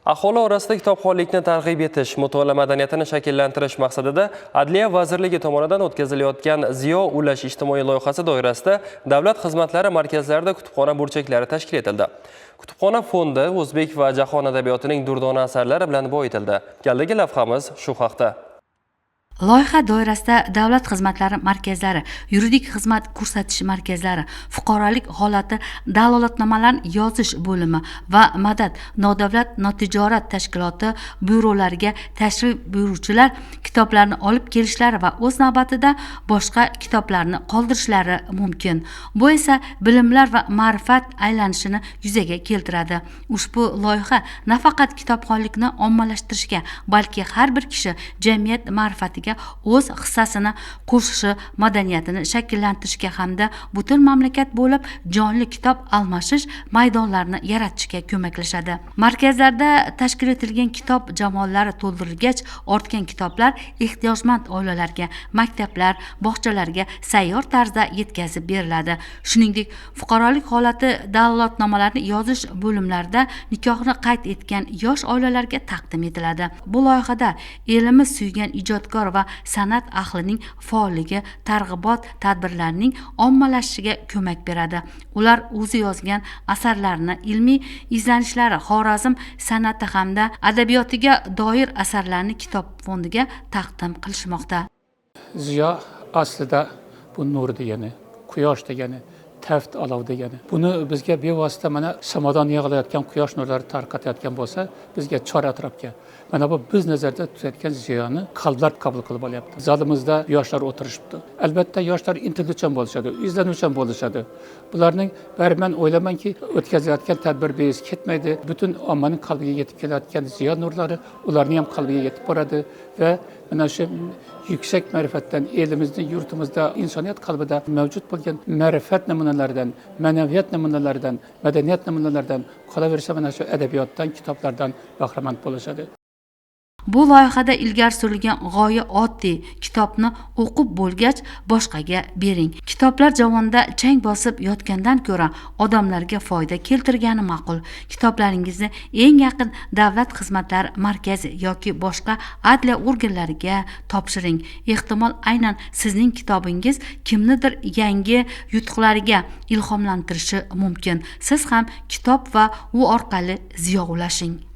Aholi orasida kitobxonlikni targ'ib etish, mutolaa madaniyatini shakllantirish maqsadida Adliya vazirligi tomonidan o'tkazilayotgan Ziyo ulash ijtimoiy loyihasi doirasida davlat xizmatlari markazlarida kutubxona burchaklari tashkil etildi. Kutubxona fondi o'zbek va jahon adabiyotining durdona asarlari bilan boyitildi. Galdagi lavhamiz shu haqda. Loyiha doirasida davlat xizmatlari markazlari, yuridik xizmat ko'rsatish markazlari, fuqarolik holati dalolatnomalarni yozish bo'limi va Madad nodavlat notijorat tashkiloti byurolariga tashrif buyuruvchilar kitoblarni olib kelishlari va o'z navbatida boshqa kitoblarni qoldirishlari mumkin. Bu esa bilimlar va ma'rifat aylanishini yuzaga keltiradi. Ushbu loyiha nafaqat kitobxonlikni ommalashtirishga, balki har bir kishi jamiyat ma'rifatiga o'z hissasini qo'shishi, madaniyatini shakllantirishga hamda butun mamlakat bo'lib jonli kitob almashish maydonlarini yaratishga ko'maklashadi. Markazlarda tashkil etilgan kitob jamoalari to'ldirilgach, ortgan kitoblar ehtiyojmand oilalarga, maktablar, bog'chalarga sayyor tarzda yetkazib beriladi. Shuningdek, fuqarolik holati dalolatnomalarni yozish bo'limlarida nikohni qayd etgan yosh oilalarga taqdim etiladi. Bu loyihada elimiz suygan ijodkor va san'at ahlining faolligi, targ'ibot tadbirlarining ommalashishiga ko'mak beradi. Ular o'zi yozgan asarlarni, ilmiy izlanishlari, Xorazm san'ati hamda adabiyotiga doir asarlarni kitob fondiga taqdim qilishmoqda. Ziyo aslida bu nur degani, quyosh degani, taft olov degani. Buni bizga bevosita mana samodan yig'ilayotgan quyosh nurlari tarqatayotgan bo'lsa, bizga chor atrofga. Mana bu biz nazarda tutayotgan ziyoni qalblar qabul qilib olyapti. Zalimizda yoshlar o'tirishibdi. Albatta yoshlar intiluvchan bo'lishadi, izlanuvchan bo'lishadi. Bularning bari men o'ylaymanki, o'tkazilayotgan tadbir beis ketmaydi. Butun ommaning qalbiga yetib kelayotgan ziyo nurlari ularning ham qalbiga yetib boradi va mana shu yuksak ma'rifatdan elimizning, yurtimizda, insoniyat qalbida mavjud bo'lgan ma'rifat namunalaridan, ma'naviyat namunalaridan, madaniyat namunalaridan qolaversa mana shu adabiyotdan, kitoblardan bahramand bo'lishadi. Bu loyihada ilgari surilgan g'oya oddiy: kitobni o'qib bo'lgach boshqaga bering. Kitoblar javonda chang bosib yotgandan ko'ra odamlarga foyda keltirgani ma'qul. Kitoblaringizni eng yaqin davlat xizmatlari markazi yoki boshqa adliya organlariga topshiring. Ehtimol aynan sizning kitobingiz kimnidir yangi yutuqlariga ilhomlantirishi mumkin. Siz ham kitob va u orqali ziyo ulashing.